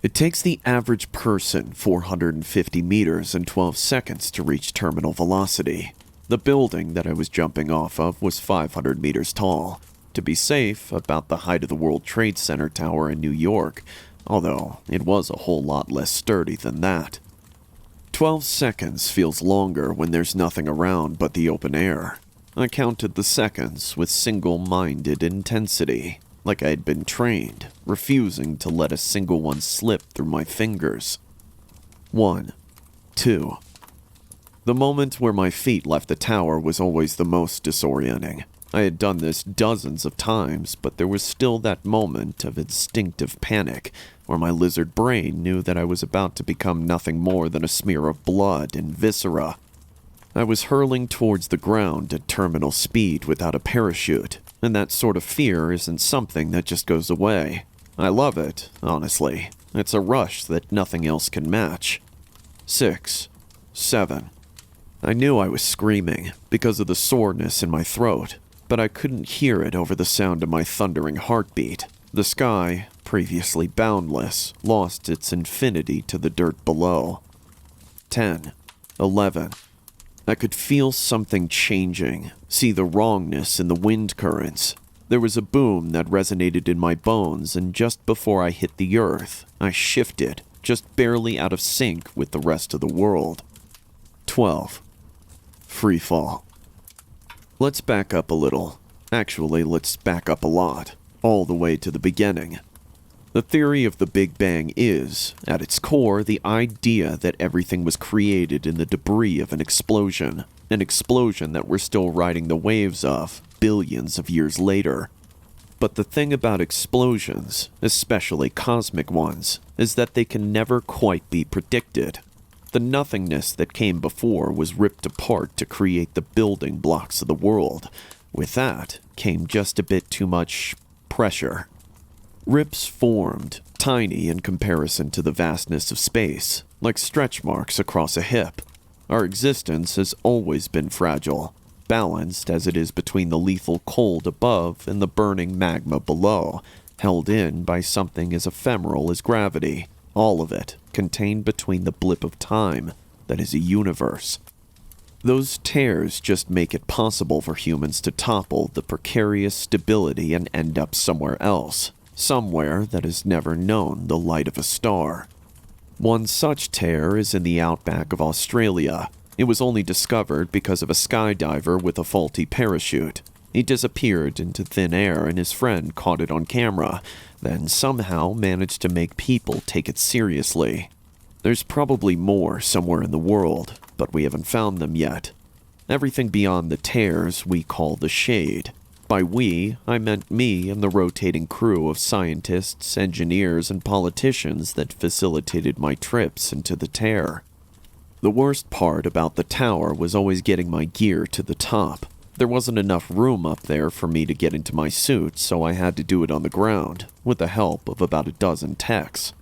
It takes the average person 450 meters and 12 seconds to reach terminal velocity. The building that I was jumping off of was 500 meters tall. To be safe, about the height of the World Trade Center tower in New York, although it was a whole lot less sturdy than that. 12 seconds feels longer when there's nothing around but the open air. I counted the seconds with single-minded intensity, like I had been trained, refusing to let a single one slip through my fingers. 1, 2. The moment where my feet left the tower was always the most disorienting. I had done this dozens of times, but there was still that moment of instinctive panic, where my lizard brain knew that I was about to become nothing more than a smear of blood and viscera. I was hurling towards the ground at terminal speed without a parachute, and that sort of fear isn't something that just goes away. I love it, honestly. It's a rush that nothing else can match. 6, 7. I knew I was screaming because of the soreness in my throat, but I couldn't hear it over the sound of my thundering heartbeat. The sky, previously boundless, lost its infinity to the dirt below. 10, 11. I could feel something changing, see the wrongness in the wind currents. There was a boom that resonated in my bones, and just before I hit the earth, I shifted, just barely out of sync with the rest of the world. 12. Free fall. Let's back up a little. Actually, let's back up a lot, all the way to the beginning. The theory of the Big Bang is, at its core, the idea that everything was created in the debris of an explosion that we're still riding the waves of billions of years later. But the thing about explosions, especially cosmic ones, is that they can never quite be predicted. The nothingness that came before was ripped apart to create the building blocks of the world. With that came just a bit too much pressure. Rips formed, tiny in comparison to the vastness of space, like stretch marks across a hip. Our existence has always been fragile, balanced as it is between the lethal cold above and the burning magma below, held in by something as ephemeral as gravity, all of it contained between the blip of time that is a universe. Those tears just make it possible for humans to topple the precarious stability and end up somewhere else. Somewhere that has never known the light of a star. One such tear is in the outback of Australia. It was only discovered because of a skydiver with a faulty parachute. He disappeared into thin air and his friend caught it on camera, then somehow managed to make people take it seriously. There's probably more somewhere in the world, but we haven't found them yet. Everything beyond the tears we call the shade. By we, I meant me and the rotating crew of scientists, engineers, and politicians that facilitated my trips into the tear. The worst part about the tower was always getting my gear to the top. There wasn't enough room up there for me to get into my suit, so I had to do it on the ground, with the help of about a dozen techs.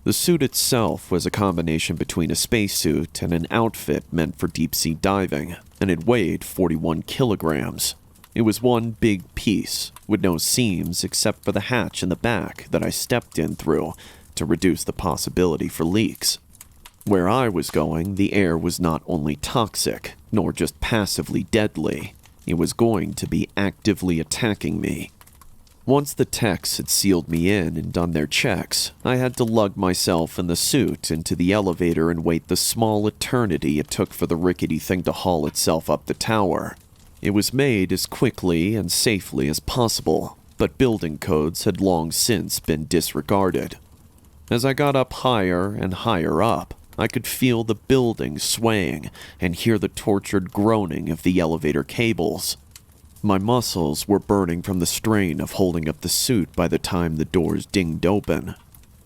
The suit itself was a combination between a spacesuit and an outfit meant for deep-sea diving, and it weighed 41 kilograms. It was one big piece, with no seams except for the hatch in the back that I stepped in through to reduce the possibility for leaks. Where I was going, the air was not only toxic, nor just passively deadly. It was going to be actively attacking me. Once the techs had sealed me in and done their checks, I had to lug myself in the suit into the elevator and wait the small eternity it took for the rickety thing to haul itself up the tower. It was made as quickly and safely as possible, but building codes had long since been disregarded. As I got up higher and higher up, I could feel the building swaying and hear the tortured groaning of the elevator cables. My muscles were burning from the strain of holding up the suit by the time the doors dinged open.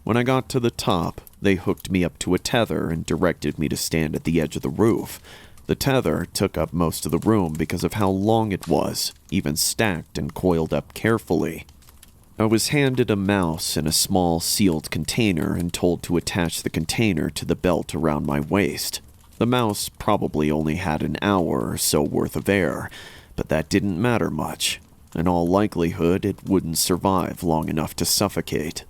When I got to the top, they hooked me up to a tether and directed me to stand at the edge of the roof. The tether took up most of the room because of how long it was, even stacked and coiled up carefully. I was handed a mouse in a small sealed container and told to attach the container to the belt around my waist. The mouse probably only had an hour or so worth of air, but that didn't matter much. In all likelihood, it wouldn't survive long enough to suffocate.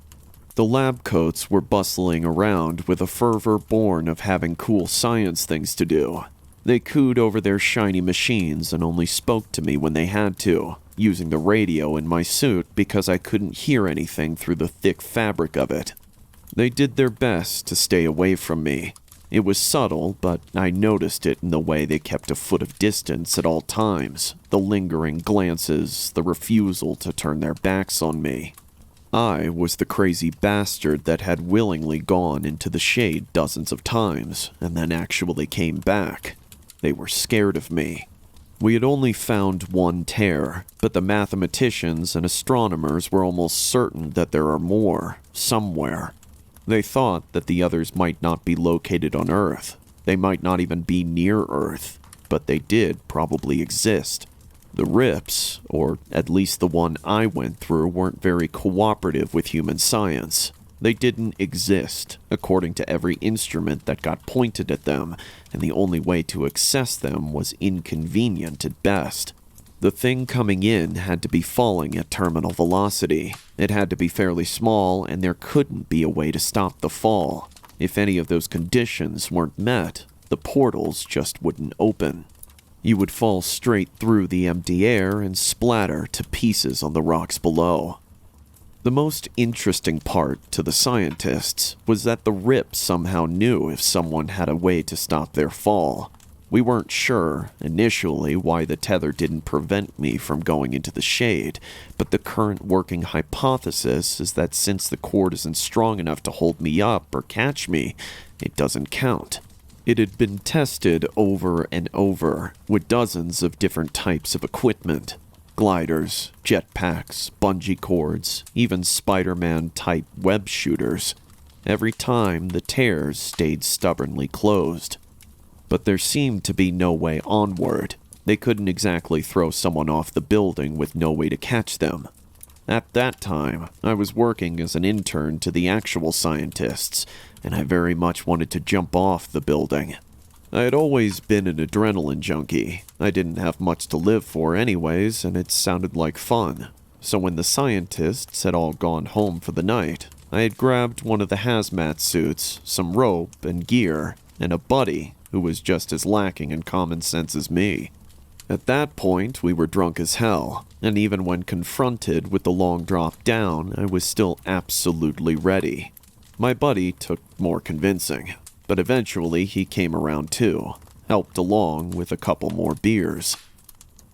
The lab coats were bustling around with a fervor born of having cool science things to do. They cooed over their shiny machines and only spoke to me when they had to, using the radio in my suit because I couldn't hear anything through the thick fabric of it. They did their best to stay away from me. It was subtle, but I noticed it in the way they kept a foot of distance at all times, the lingering glances, the refusal to turn their backs on me. I was the crazy bastard that had willingly gone into the shade dozens of times and then actually came back. They were scared of me. We had only found one tear, but the mathematicians and astronomers were almost certain that there are more, somewhere. They thought that the others might not be located on Earth. They might not even be near Earth, but they did probably exist. The rips, or at least the one I went through, weren't very cooperative with human science. They didn't exist, according to every instrument that got pointed at them, and the only way to access them was inconvenient at best. The thing coming in had to be falling at terminal velocity. It had to be fairly small, and there couldn't be a way to stop the fall. If any of those conditions weren't met, the portals just wouldn't open. You would fall straight through the empty air and splatter to pieces on the rocks below. The most interesting part to the scientists was that the rip somehow knew if someone had a way to stop their fall. We weren't sure, initially, why the tether didn't prevent me from going into the shade, but the current working hypothesis is that since the cord isn't strong enough to hold me up or catch me, it doesn't count. It had been tested over and over, with dozens of different types of equipment. Gliders, jetpacks, bungee cords, even Spider-Man-type web shooters. Every time, the tears stayed stubbornly closed. But there seemed to be no way onward. They couldn't exactly throw someone off the building with no way to catch them. At that time, I was working as an intern to the actual scientists, and I very much wanted to jump off the building. I had always been an adrenaline junkie. I didn't have much to live for anyways, and it sounded like fun. So when the scientists had all gone home for the night, I had grabbed one of the hazmat suits, some rope and gear, and a buddy who was just as lacking in common sense as me. At that point, we were drunk as hell, and even when confronted with the long drop down, I was still absolutely ready. My buddy took more convincing, but eventually he came around too, helped along with a couple more beers.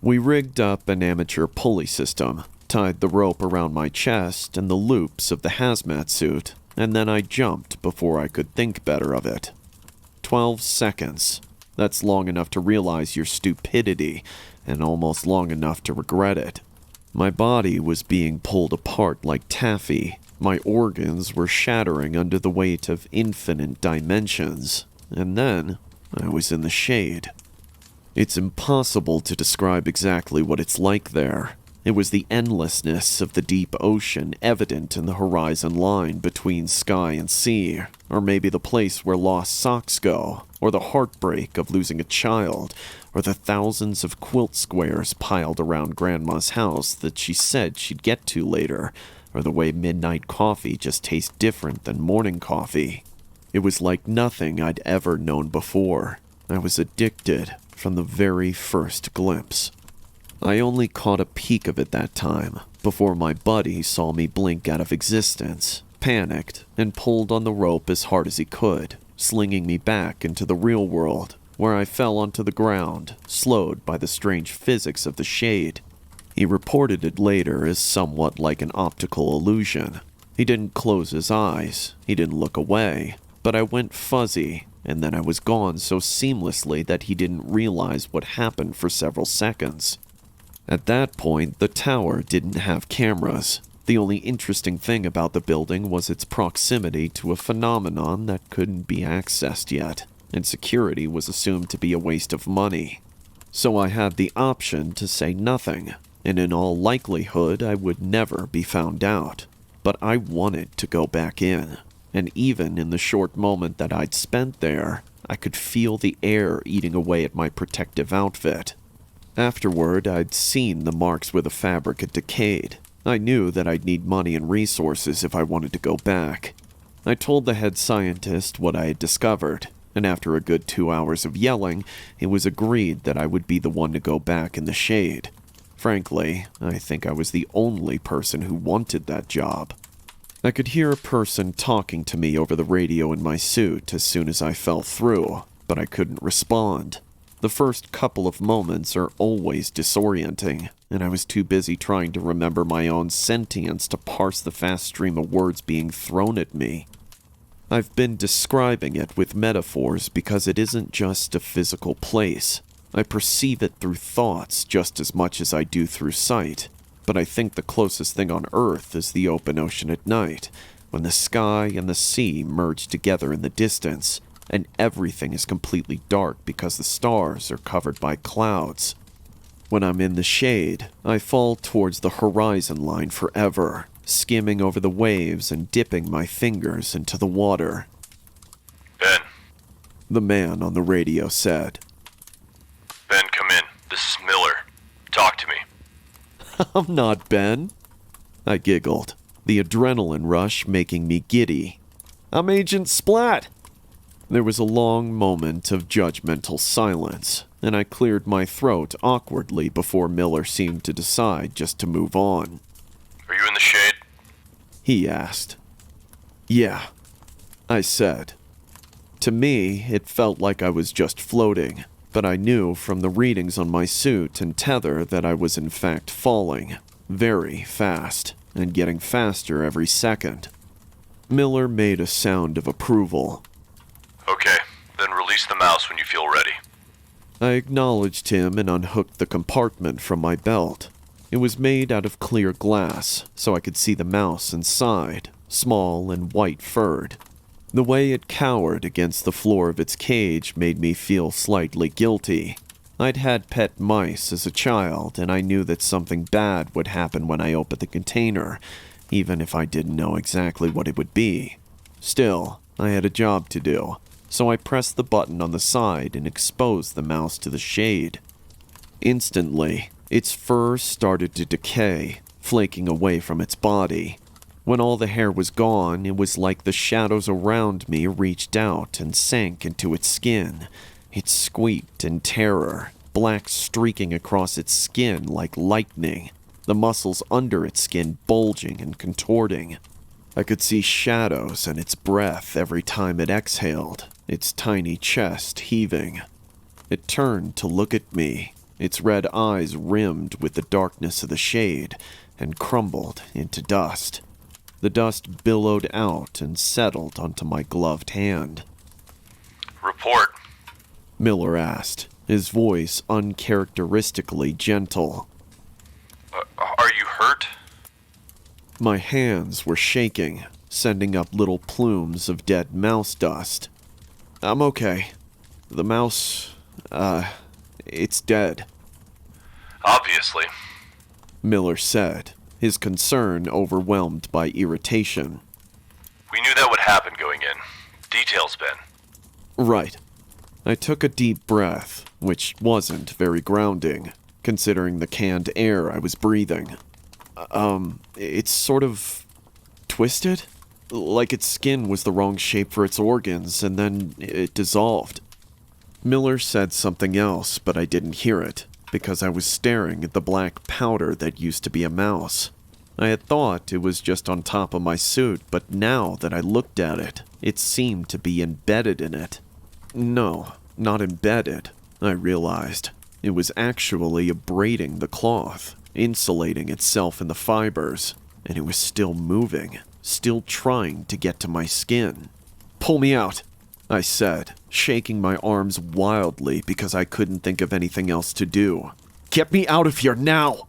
We rigged up an amateur pulley system, tied the rope around my chest and the loops of the hazmat suit, and then I jumped before I could think better of it. 12 seconds. That's long enough to realize your stupidity, and almost long enough to regret it. My body was being pulled apart like taffy. My organs were shattering under the weight of infinite dimensions. And then, I was in the shade. It's impossible to describe exactly what it's like there. It was the endlessness of the deep ocean evident in the horizon line between sky and sea, or maybe the place where lost socks go, or the heartbreak of losing a child, or the thousands of quilt squares piled around Grandma's house that she said she'd get to later, or the way midnight coffee just tastes different than morning coffee. It was like nothing I'd ever known before. I was addicted from the very first glimpse. I only caught a peek of it that time, before my buddy saw me blink out of existence, panicked, and pulled on the rope as hard as he could, slinging me back into the real world, where I fell onto the ground, slowed by the strange physics of the shade. He reported it later as somewhat like an optical illusion. He didn't close his eyes, he didn't look away, but I went fuzzy, and then I was gone so seamlessly that he didn't realize what happened for several seconds. At that point, the tower didn't have cameras. The only interesting thing about the building was its proximity to a phenomenon that couldn't be accessed yet, and security was assumed to be a waste of money. So I had the option to say nothing, and in all likelihood I would never be found out. But I wanted to go back in, and even in the short moment that I'd spent there, I could feel the air eating away at my protective outfit. Afterward, I'd seen the marks where the fabric had decayed. I knew that I'd need money and resources if I wanted to go back. I told the head scientist what I had discovered, and after a good 2 hours of yelling, it was agreed that I would be the one to go back in the shade. Frankly, I think I was the only person who wanted that job. I could hear a person talking to me over the radio in my suit as soon as I fell through, but I couldn't respond. The first couple of moments are always disorienting, and I was too busy trying to remember my own sentience to parse the fast stream of words being thrown at me. I've been describing it with metaphors because it isn't just a physical place. I perceive it through thoughts just as much as I do through sight, but I think the closest thing on Earth is the open ocean at night, when the sky and the sea merge together in the distance, and everything is completely dark because the stars are covered by clouds. When I'm in the shade, I fall towards the horizon line forever, skimming over the waves and dipping my fingers into the water. Ben. The man on the radio said. Ben, come in. This is Miller. Talk to me. I'm not Ben. I giggled, the adrenaline rush making me giddy. I'm Agent Splat. There was a long moment of judgmental silence, and I cleared my throat awkwardly before Miller seemed to decide just to move on. Are you in the shade? He asked. Yeah, I said. To me, it felt like I was just floating, but I knew from the readings on my suit and tether that I was in fact falling, very fast, and getting faster every second. Miller made a sound of approval. Okay, then release the mouse when you feel ready. I acknowledged him and unhooked the compartment from my belt. It was made out of clear glass, so I could see the mouse inside, small and white-furred. The way it cowered against the floor of its cage made me feel slightly guilty. I'd had pet mice as a child, and I knew that something bad would happen when I opened the container, even if I didn't know exactly what it would be. Still, I had a job to do, so I pressed the button on the side and exposed the mouse to the shade. Instantly, its fur started to decay, flaking away from its body. When all the hair was gone, it was like the shadows around me reached out and sank into its skin. It squeaked in terror, black streaking across its skin like lightning, the muscles under its skin bulging and contorting. I could see shadows and its breath every time it exhaled, its tiny chest heaving. It turned to look at me, its red eyes rimmed with the darkness of the shade, and crumbled into dust. The dust billowed out and settled onto my gloved hand. Report. Miller asked, his voice uncharacteristically gentle. Are you hurt? My hands were shaking, sending up little plumes of dead mouse dust. I'm okay. The mouse, it's dead. Obviously. Miller said, his concern overwhelmed by irritation. We knew that would happen going in. Details, Ben. Right. I took a deep breath, which wasn't very grounding, considering the canned air I was breathing. It's sort of twisted? Like its skin was the wrong shape for its organs, and then it dissolved. Miller said something else, but I didn't hear it, because I was staring at the black powder that used to be a mouse. I had thought it was just on top of my suit, but now that I looked at it, it seemed to be embedded in it. No, not embedded, I realized. It was actually abrading the cloth, insulating itself in the fibers, and it was still moving, still trying to get to my skin. Pull me out, I said, shaking my arms wildly because I couldn't think of anything else to do. Get me out of here now!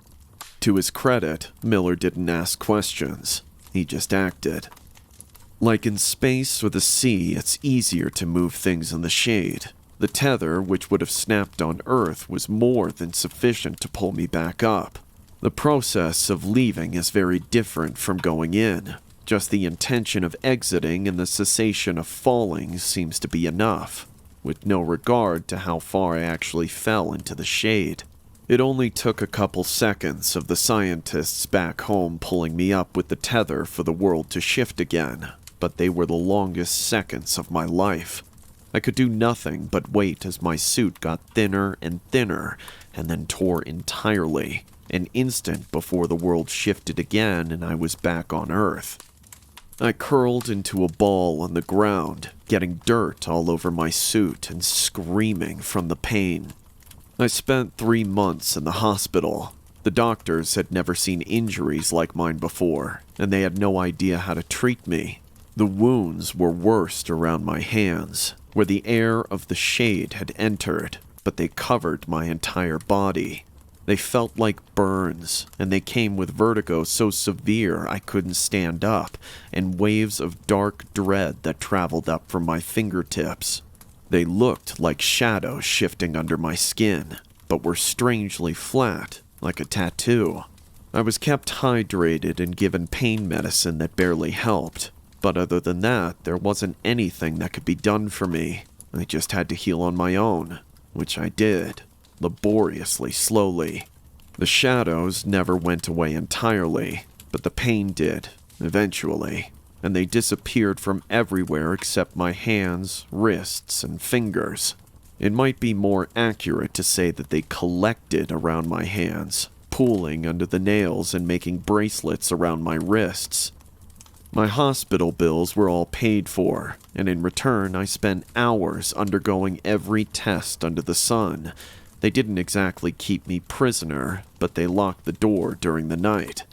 To his credit, Miller didn't ask questions. He just acted. Like in space or the sea, it's easier to move things in the shade. The tether, which would have snapped on Earth, was more than sufficient to pull me back up. The process of leaving is very different from going in. Just the intention of exiting and the cessation of falling seems to be enough, with no regard to how far I actually fell into the shade. It only took a couple seconds of the scientists back home pulling me up with the tether for the world to shift again, but they were the longest seconds of my life. I could do nothing but wait as my suit got thinner and thinner, and then tore entirely, an instant before the world shifted again and I was back on Earth. I curled into a ball on the ground, getting dirt all over my suit and screaming from the pain. I spent 3 months in the hospital. The doctors had never seen injuries like mine before, and they had no idea how to treat me. The wounds were worst around my hands, where the air of the shade had entered, but they covered my entire body. They felt like burns, and they came with vertigo so severe I couldn't stand up, and waves of dark dread that traveled up from my fingertips. They looked like shadows shifting under my skin, but were strangely flat, like a tattoo. I was kept hydrated and given pain medicine that barely helped, but other than that, there wasn't anything that could be done for me. I just had to heal on my own, which I did, laboriously slowly. The shadows never went away entirely, but the pain did, eventually, and they disappeared from everywhere except my hands, wrists, and fingers. It might be more accurate to say that they collected around my hands, pooling under the nails and making bracelets around my wrists. My hospital bills were all paid for, and in return I spent hours undergoing every test under the sun. They didn't exactly keep me prisoner, but they locked the door during the night.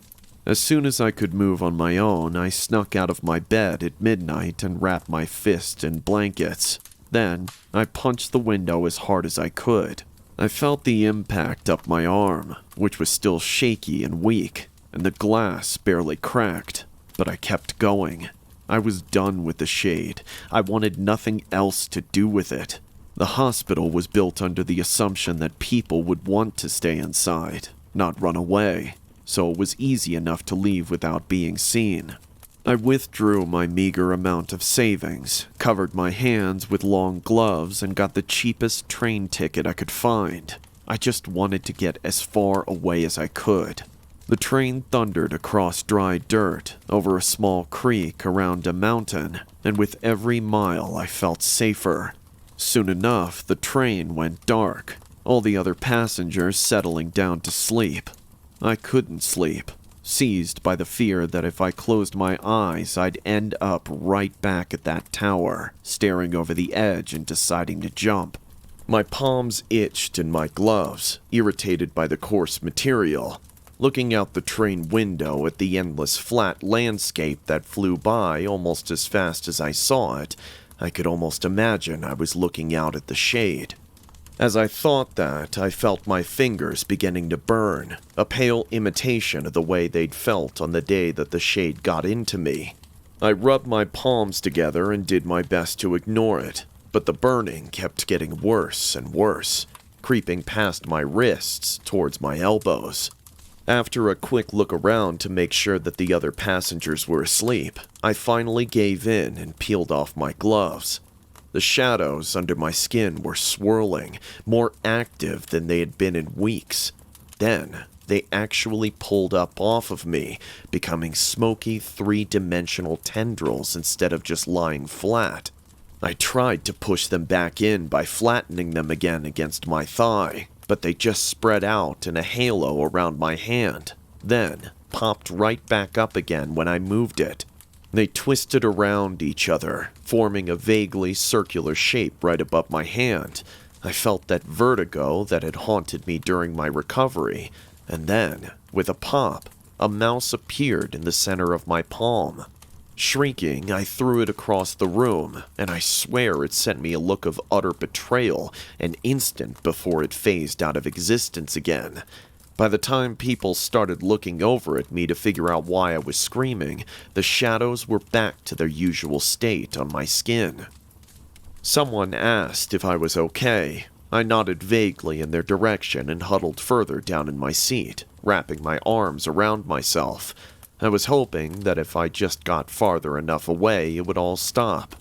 As soon as I could move on my own, I snuck out of my bed at midnight and wrapped my fist in blankets. Then, I punched the window as hard as I could. I felt the impact up my arm, which was still shaky and weak, and the glass barely cracked, but I kept going. I was done with the shade. I wanted nothing else to do with it. The hospital was built under the assumption that people would want to stay inside, not run away, so it was easy enough to leave without being seen. I withdrew my meager amount of savings, covered my hands with long gloves, and got the cheapest train ticket I could find. I just wanted to get as far away as I could. The train thundered across dry dirt, over a small creek around a mountain, and with every mile I felt safer. Soon enough, the train went dark, all the other passengers settling down to sleep. I couldn't sleep, seized by the fear that if I closed my eyes, I'd end up right back at that tower, staring over the edge and deciding to jump. My palms itched in my gloves, irritated by the coarse material. Looking out the train window at the endless flat landscape that flew by almost as fast as I saw it, I could almost imagine I was looking out at the shade. As I thought that, I felt my fingers beginning to burn, a pale imitation of the way they'd felt on the day that the shade got into me. I rubbed my palms together and did my best to ignore it, but the burning kept getting worse and worse, creeping past my wrists towards my elbows. After a quick look around to make sure that the other passengers were asleep, I finally gave in and peeled off my gloves. The shadows under my skin were swirling, more active than they had been in weeks. Then, they actually pulled up off of me, becoming smoky three-dimensional tendrils instead of just lying flat. I tried to push them back in by flattening them again against my thigh, but they just spread out in a halo around my hand, then popped right back up again when I moved it. They twisted around each other, forming a vaguely circular shape right above my hand. I felt that vertigo that had haunted me during my recovery, and then, with a pop, a mouse appeared in the center of my palm. Shrieking, I threw it across the room, and I swear it sent me a look of utter betrayal an instant before it phased out of existence again. By the time people started looking over at me to figure out why I was screaming, the shadows were back to their usual state on my skin. Someone asked if I was okay. I nodded vaguely in their direction and huddled further down in my seat, wrapping my arms around myself. I was hoping that if I just got farther enough away, it would all stop.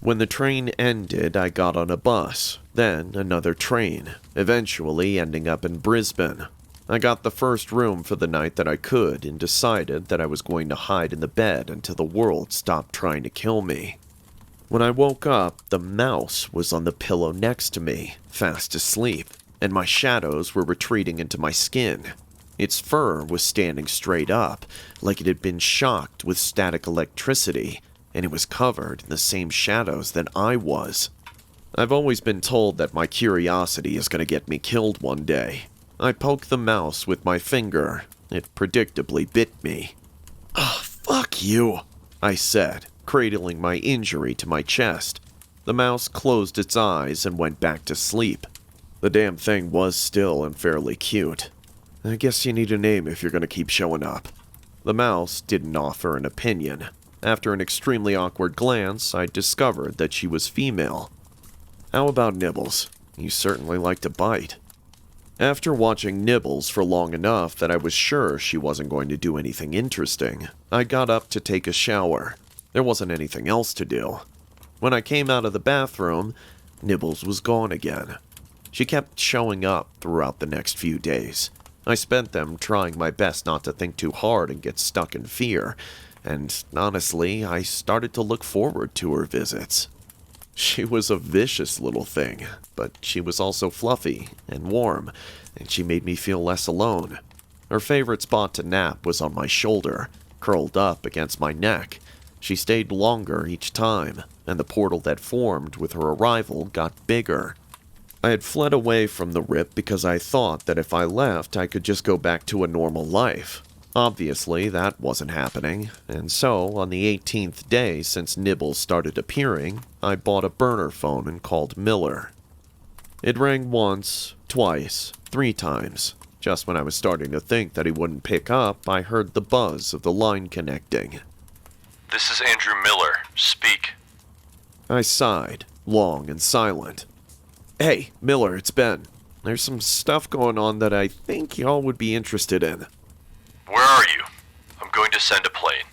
When the train ended, I got on a bus, then another train, eventually ending up in Brisbane. I got the first room for the night that I could and decided that I was going to hide in the bed until the world stopped trying to kill me. When I woke up, the mouse was on the pillow next to me, fast asleep, and my shadows were retreating into my skin. Its fur was standing straight up, like it had been shocked with static electricity, and it was covered in the same shadows that I was. I've always been told that my curiosity is going to get me killed one day. I poked the mouse with my finger. It predictably bit me. "Ah, fuck you," I said, cradling my injury to my chest. The mouse closed its eyes and went back to sleep. The damn thing was still and fairly cute. "I guess you need a name if you're going to keep showing up." The mouse didn't offer an opinion. After an extremely awkward glance, I discovered that she was female. "How about Nibbles? You certainly like to bite." After watching Nibbles for long enough that I was sure she wasn't going to do anything interesting, I got up to take a shower. There wasn't anything else to do. When I came out of the bathroom, Nibbles was gone again. She kept showing up throughout the next few days. I spent them trying my best not to think too hard and get stuck in fear, and honestly, I started to look forward to her visits. She was a vicious little thing, but she was also fluffy and warm, and she made me feel less alone. Her favorite spot to nap was on my shoulder, curled up against my neck. She stayed longer each time, and the portal that formed with her arrival got bigger. I had fled away from the Rip because I thought that if I left, I could just go back to a normal life. Obviously, that wasn't happening, and so, on the 18th day since Nibbles started appearing, I bought a burner phone and called Miller. It rang once, twice, 3 times. Just when I was starting to think that he wouldn't pick up, I heard the buzz of the line connecting. "This is Andrew Miller. Speak." I sighed, long and silent. "Hey, Miller, it's Ben. There's some stuff going on that I think y'all would be interested in." "Where are you? I'm going to send a plane."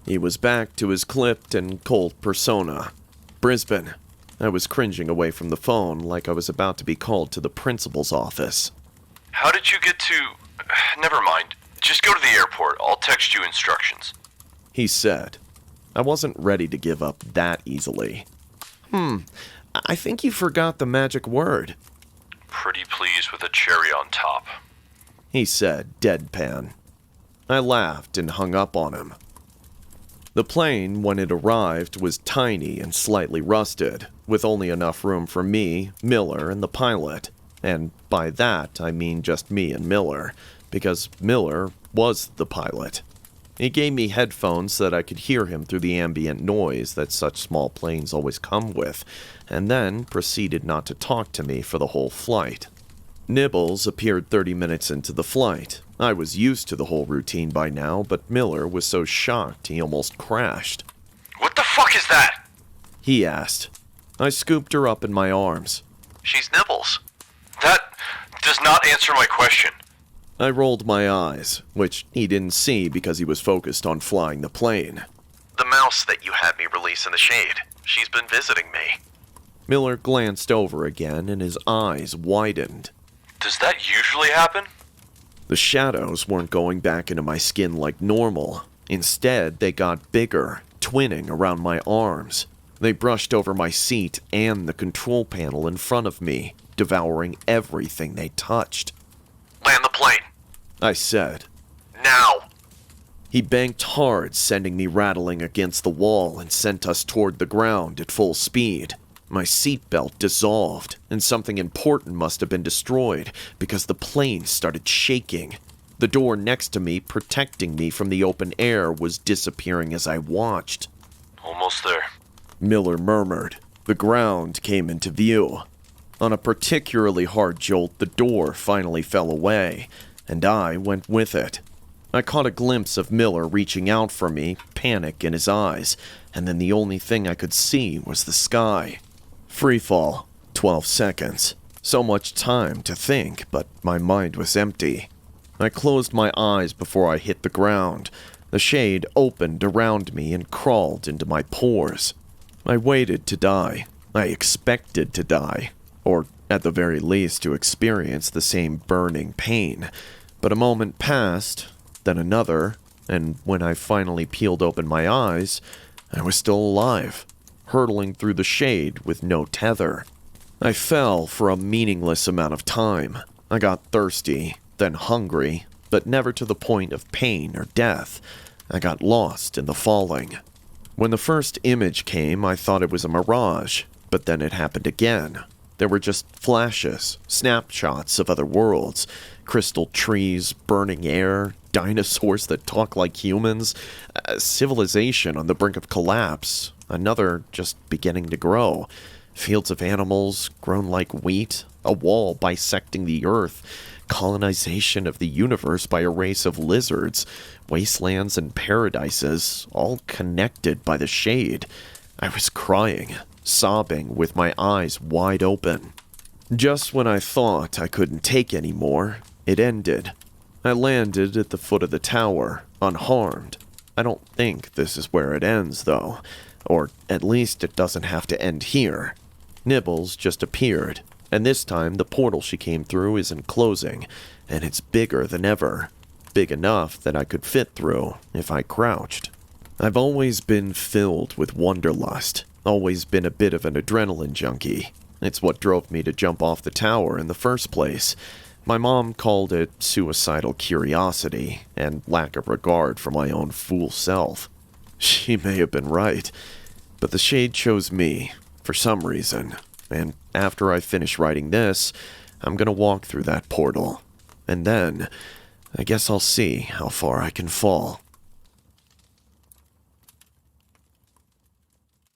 He was back to his clipped and cold persona. "Brisbane." I was cringing away from the phone like I was about to be called to the principal's office. "How did you get to... Never mind. Just go to the airport. I'll text you instructions." He said. I wasn't ready to give up that easily. I think you forgot the magic word," "Pretty pleased with a cherry on top." he said, deadpan. I laughed and hung up on him. The plane, when it arrived, was tiny and slightly rusted, with only enough room for me, Miller, and the pilot. And by that, I mean just me and Miller, because Miller was the pilot. He gave me headphones so that I could hear him through the ambient noise that such small planes always come with, and then proceeded not to talk to me for the whole flight. Nibbles appeared 30 minutes into the flight. I was used to the whole routine by now, but Miller was so shocked he almost crashed. "What the fuck is that?" he asked. I scooped her up in my arms. "She's Nibbles." "That does not answer my question." I rolled my eyes, which he didn't see because he was focused on flying the plane. "The mouse that you had me release in the shade. She's been visiting me." Miller glanced over again and his eyes widened. "Does that usually happen?" The shadows weren't going back into my skin like normal. Instead, they got bigger, twinning around my arms. They brushed over my seat and the control panel in front of me, devouring everything they touched. "Land the plane." I said. "Now." He banked hard, sending me rattling against the wall and sent us toward the ground at full speed. My seatbelt dissolved, and something important must have been destroyed because the plane started shaking. The door next to me, protecting me from the open air, was disappearing as I watched. "Almost there." Miller murmured. The ground came into view. On a particularly hard jolt, the door finally fell away, and I went with it. I caught a glimpse of Miller reaching out for me, panic in his eyes, and then the only thing I could see was the sky. Freefall, 12 seconds. So much time to think, but my mind was empty. I closed my eyes before I hit the ground. The shade opened around me and crawled into my pores. I waited to die. I expected to die, or at the very least to experience the same burning pain. But a moment passed, then another, and when I finally peeled open my eyes, I was still alive, hurtling through the shade with no tether. I fell for a meaningless amount of time. I got thirsty, then hungry, but never to the point of pain or death. I got lost in the falling. When the first image came, I thought it was a mirage, but then it happened again. There were just flashes, snapshots of other worlds, crystal trees, burning air, dinosaurs that talk like humans, a civilization on the brink of collapse, another just beginning to grow, fields of animals grown like wheat, a wall bisecting the earth, colonization of the universe by a race of lizards, wastelands and paradises, all connected by the shade. I was crying, sobbing with my eyes wide open. Just when I thought I couldn't take any more, it ended. I landed at the foot of the tower, unharmed. I don't think this is where it ends, though. Or at least it doesn't have to end here. Nibbles just appeared, and this time the portal she came through isn't closing, and it's bigger than ever. Big enough that I could fit through if I crouched. I've always been filled with wanderlust, always been a bit of an adrenaline junkie. It's what drove me to jump off the tower in the first place. My mom called it suicidal curiosity and lack of regard for my own fool self. She may have been right, but the shade chose me, for some reason, and after I finish writing this, I'm gonna walk through that portal, and then I guess I'll see how far I can fall.